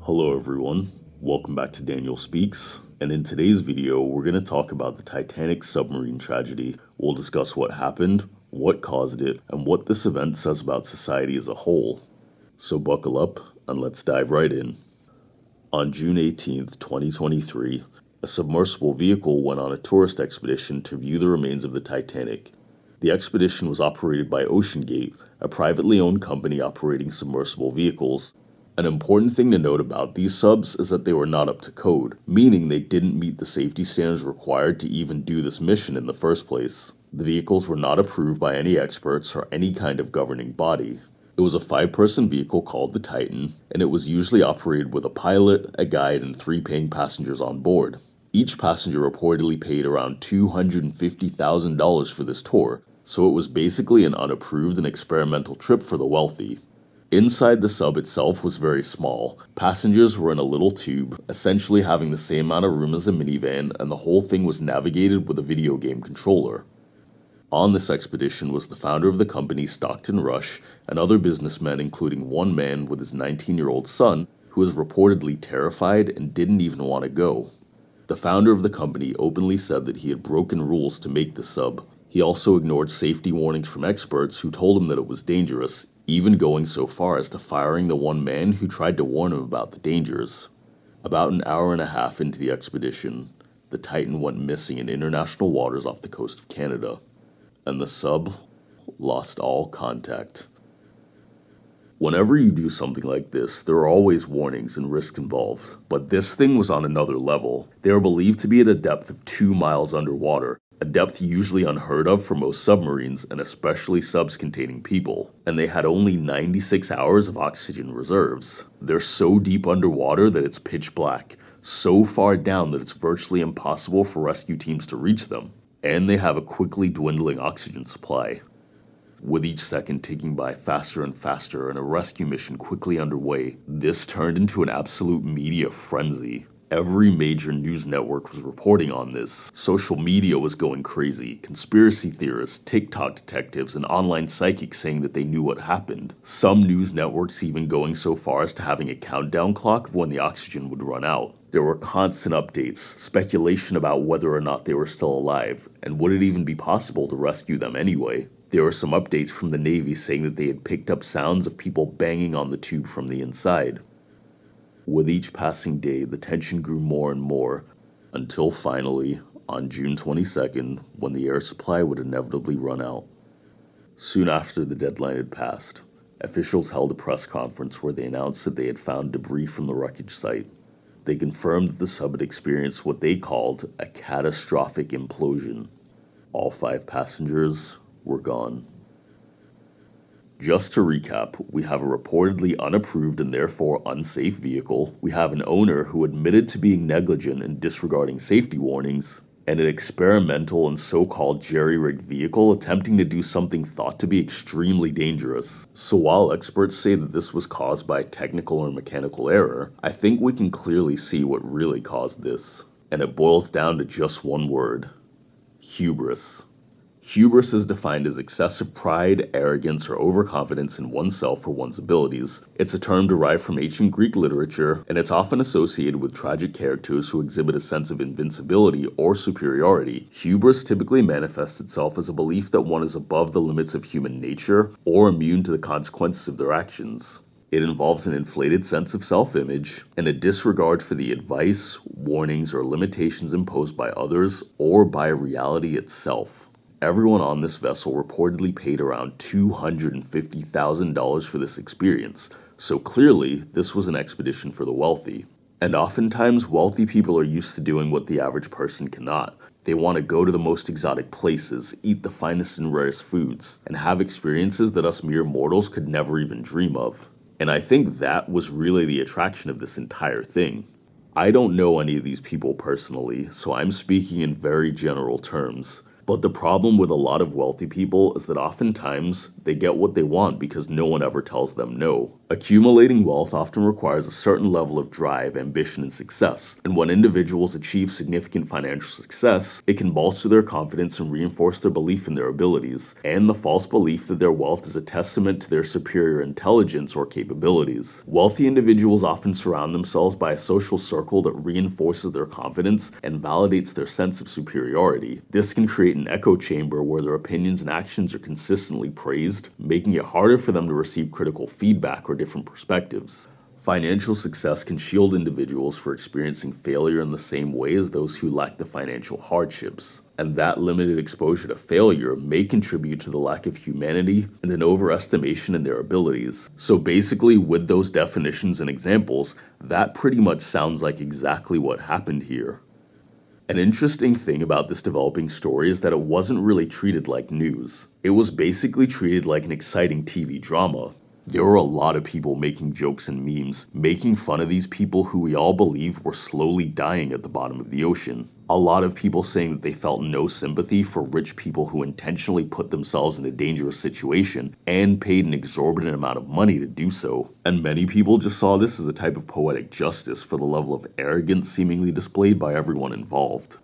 Hello everyone, welcome back to Daniel Speaks, and in today's video we're going to talk about the Titanic submarine tragedy. We'll discuss what happened, what caused it, and what this event says about society as a whole. So buckle up and let's dive right in. On June 18th, 2023, a submersible vehicle went on a tourist expedition to view the remains of the Titanic. The expedition was operated by Oceangate, a privately owned company operating submersible vehicles. An important thing to note about these subs is that they were not up to code, meaning they didn't meet the safety standards required to even do this mission in the first place. The vehicles were not approved by any experts or any kind of governing body. It was a 5-person vehicle called the Titan, and it was usually operated with a pilot, a guide, and 3 paying passengers on board. Each passenger reportedly paid around $250,000 for this tour, so it was basically an unapproved and experimental trip for the wealthy. Inside the sub itself was very small. Passengers were in a little tube, essentially having the same amount of room as a minivan, and the whole thing was navigated with a video game controller. On this expedition was the founder of the company, Stockton Rush, and other businessmen, including one man with his 19-year-old son, who was reportedly terrified and didn't even want to go. The founder of the company openly said that he had broken rules to make the sub. He also ignored safety warnings from experts who told him that it was dangerous, even going so far as to firing the one man who tried to warn him about the dangers. About an hour and a half into the expedition, the Titan went missing in international waters off the coast of Canada, and the sub lost all contact. Whenever you do something like this, there are always warnings and risks involved, but this thing was on another level. They are believed to be at a depth of 2 miles underwater, a depth usually unheard of for most submarines, and especially subs containing people, and they had only 96 hours of oxygen reserves. They're so deep underwater that it's pitch black, so far down that it's virtually impossible for rescue teams to reach them, and they have a quickly dwindling oxygen supply. With each second ticking by faster and faster and a rescue mission quickly underway, this turned into an absolute media frenzy. Every major news network was reporting on this. Social media was going crazy. Conspiracy theorists, TikTok detectives, and online psychics saying that they knew what happened. Some news networks even going so far as to having a countdown clock of when the oxygen would run out. There were constant updates, speculation about whether or not they were still alive, and would it even be possible to rescue them anyway. There were some updates from the Navy saying that they had picked up sounds of people banging on the tube from the inside. With each passing day, the tension grew more and more, until finally, on June 22nd, when the air supply would inevitably run out. Soon after the deadline had passed, officials held a press conference where they announced that they had found debris from the wreckage site. They confirmed that the sub had experienced what they called a catastrophic implosion. All 5 passengers were gone. Just to recap, we have a reportedly unapproved and therefore unsafe vehicle, we have an owner who admitted to being negligent and disregarding safety warnings, and an experimental and so-called jerry-rigged vehicle attempting to do something thought to be extremely dangerous. So while experts say that this was caused by technical or mechanical error, I think we can clearly see what really caused this. And it boils down to just one word: hubris. Hubris is defined as excessive pride, arrogance, or overconfidence in oneself or one's abilities. It's a term derived from ancient Greek literature, and it's often associated with tragic characters who exhibit a sense of invincibility or superiority. Hubris typically manifests itself as a belief that one is above the limits of human nature or immune to the consequences of their actions. It involves an inflated sense of self-image and a disregard for the advice, warnings, or limitations imposed by others or by reality itself. Everyone on this vessel reportedly paid around $250,000 for this experience, so clearly this was an expedition for the wealthy. And oftentimes, wealthy people are used to doing what the average person cannot. They want to go to the most exotic places, eat the finest and rarest foods, and have experiences that us mere mortals could never even dream of. And I think that was really the attraction of this entire thing. I don't know any of these people personally, so I'm speaking in very general terms. But the problem with a lot of wealthy people is that oftentimes they get what they want because no one ever tells them no. Accumulating wealth often requires a certain level of drive, ambition, and success, and when individuals achieve significant financial success, it can bolster their confidence and reinforce their belief in their abilities, and the false belief that their wealth is a testament to their superior intelligence or capabilities. Wealthy individuals often surround themselves by a social circle that reinforces their confidence and validates their sense of superiority. This can create an echo chamber where their opinions and actions are consistently praised, making it harder for them to receive critical feedback or different perspectives. Financial success can shield individuals from experiencing failure in the same way as those who lack the financial hardships. And that limited exposure to failure may contribute to the lack of humanity and an overestimation in their abilities. So basically, with those definitions and examples, that pretty much sounds like exactly what happened here. An interesting thing about this developing story is that it wasn't really treated like news. It was basically treated like an exciting TV drama. There were a lot of people making jokes and memes, making fun of these people who we all believe were slowly dying at the bottom of the ocean. A lot of people saying that they felt no sympathy for rich people who intentionally put themselves in a dangerous situation and paid an exorbitant amount of money to do so. And many people just saw this as a type of poetic justice for the level of arrogance seemingly displayed by everyone involved.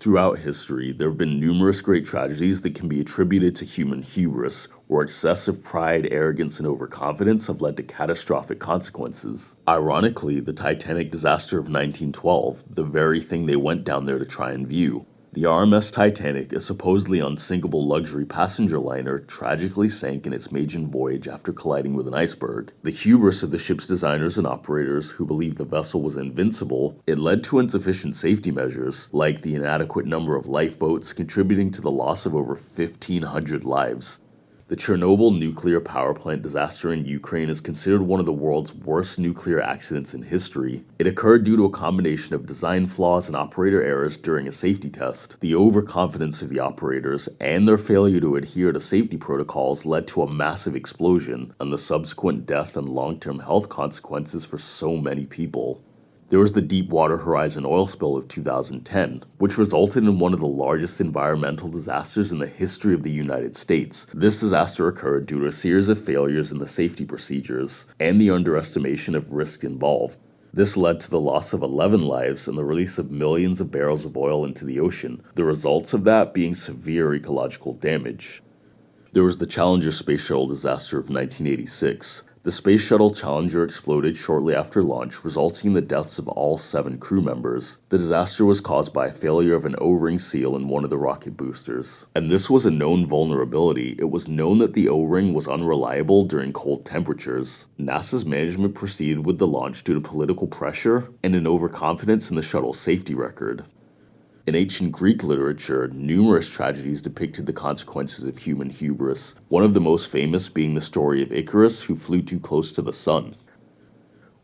Throughout history, there have been numerous great tragedies that can be attributed to human hubris, where excessive pride, arrogance, and overconfidence have led to catastrophic consequences. Ironically, the Titanic disaster of 1912, the very thing they went down there to try and view. The RMS Titanic, a supposedly unsinkable luxury passenger liner, tragically sank in its maiden voyage after colliding with an iceberg. The hubris of the ship's designers and operators, who believed the vessel was invincible, it led to insufficient safety measures, like the inadequate number of lifeboats, contributing to the loss of over 1,500 lives. The Chernobyl nuclear power plant disaster in Ukraine is considered one of the world's worst nuclear accidents in history. It occurred due to a combination of design flaws and operator errors during a safety test. The overconfidence of the operators and their failure to adhere to safety protocols led to a massive explosion and the subsequent death and long-term health consequences for so many people. There was the Deepwater Horizon oil spill of 2010, which resulted in one of the largest environmental disasters in the history of the United States. This disaster occurred due to a series of failures in the safety procedures and the underestimation of risk involved. This led to the loss of 11 lives and the release of millions of barrels of oil into the ocean, the results of that being severe ecological damage. There was the Challenger space shuttle disaster of 1986. The Space Shuttle Challenger exploded shortly after launch, resulting in the deaths of all 7 crew members. The disaster was caused by a failure of an O-ring seal in one of the rocket boosters. And this was a known vulnerability. It was known that the O-ring was unreliable during cold temperatures. NASA's management proceeded with the launch due to political pressure and an overconfidence in the shuttle's safety record. In ancient Greek literature, numerous tragedies depicted the consequences of human hubris, one of the most famous being the story of Icarus, who flew too close to the sun.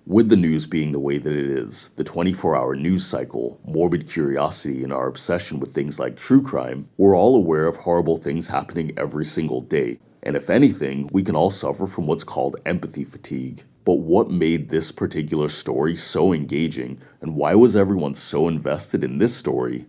With the news being the way that it is, the 24-hour news cycle, morbid curiosity, and our obsession with things like true crime, we're all aware of horrible things happening every single day. And if anything, we can all suffer from what's called empathy fatigue. But what made this particular story so engaging, and why was everyone so invested in this story?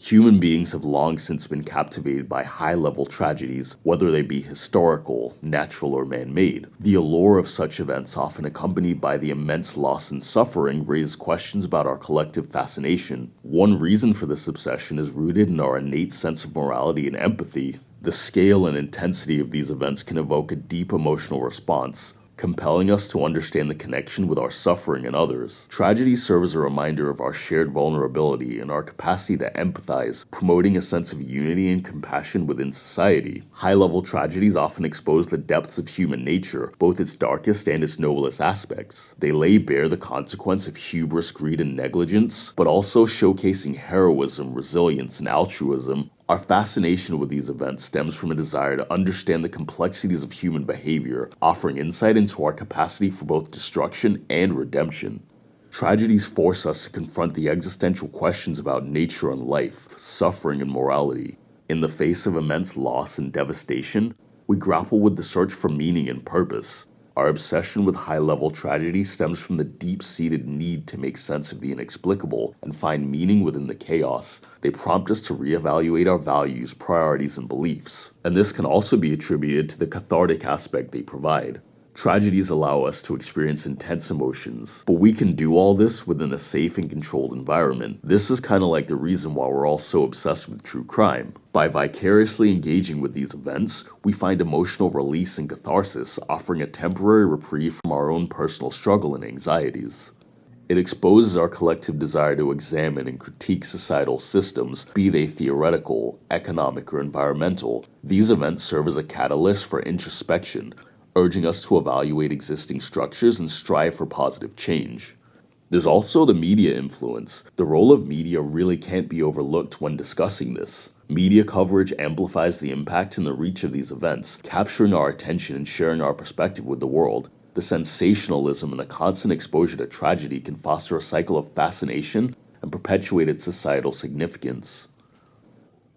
Human beings have long since been captivated by high-level tragedies, whether they be historical, natural, or man-made. The allure of such events, often accompanied by the immense loss and suffering, raises questions about our collective fascination. One reason for this obsession is rooted in our innate sense of morality and empathy. The scale and intensity of these events can evoke a deep emotional response, compelling us to understand the connection with our suffering and others. Tragedies serve as a reminder of our shared vulnerability and our capacity to empathize, promoting a sense of unity and compassion within society. High-level tragedies often expose the depths of human nature, both its darkest and its noblest aspects. They lay bare the consequence of hubris, greed, and negligence, but also showcasing heroism, resilience, and altruism. Our fascination with these events stems from a desire to understand the complexities of human behavior, offering insight into our capacity for both destruction and redemption. Tragedies force us to confront the existential questions about nature and life, suffering and morality. In the face of immense loss and devastation, we grapple with the search for meaning and purpose. Our obsession with high-level tragedy stems from the deep-seated need to make sense of the inexplicable and find meaning within the chaos. They prompt us to reevaluate our values, priorities, and beliefs. And this can also be attributed to the cathartic aspect they provide. Tragedies allow us to experience intense emotions, but we can do all this within a safe and controlled environment. This is kind of like the reason why we're all so obsessed with true crime. By vicariously engaging with these events, we find emotional release and catharsis, offering a temporary reprieve from our own personal struggle and anxieties. It exposes our collective desire to examine and critique societal systems, be they theoretical, economic, or environmental. These events serve as a catalyst for introspection, urging us to evaluate existing structures and strive for positive change. There's also the media influence. The role of media really can't be overlooked when discussing this. Media coverage amplifies the impact and the reach of these events, capturing our attention and sharing our perspective with the world. The sensationalism and the constant exposure to tragedy can foster a cycle of fascination and perpetuate its societal significance.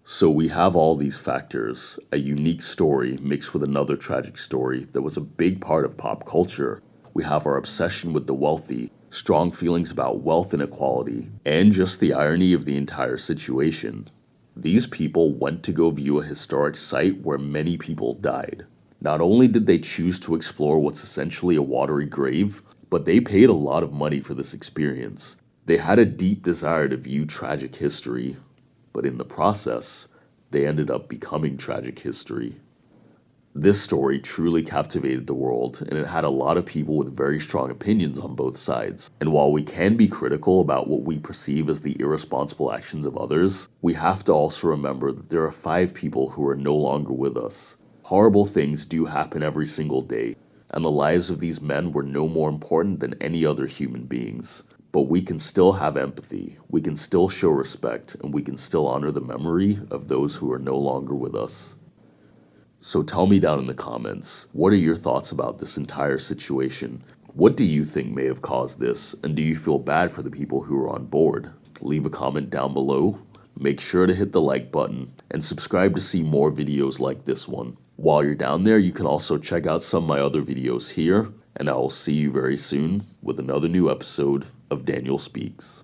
So we have all these factors, a unique story mixed with another tragic story that was a big part of pop culture. We have our obsession with the wealthy, strong feelings about wealth inequality, and just the irony of the entire situation. These people went to go view a historic site where many people died. Not only did they choose to explore what's essentially a watery grave, but they paid a lot of money for this experience. They had a deep desire to view tragic history, but in the process, they ended up becoming tragic history. This story truly captivated the world, and it had a lot of people with very strong opinions on both sides. And while we can be critical about what we perceive as the irresponsible actions of others, we have to also remember that there are 5 people who are no longer with us. Horrible things do happen every single day, and the lives of these men were no more important than any other human beings. But we can still have empathy, we can still show respect, and we can still honor the memory of those who are no longer with us. So tell me down in the comments, what are your thoughts about this entire situation? What do you think may have caused this, and do you feel bad for the people who are on board? Leave a comment down below, make sure to hit the like button, and subscribe to see more videos like this one. While you're down there, you can also check out some of my other videos here, and I will see you very soon with another new episode of Daniel Speaks.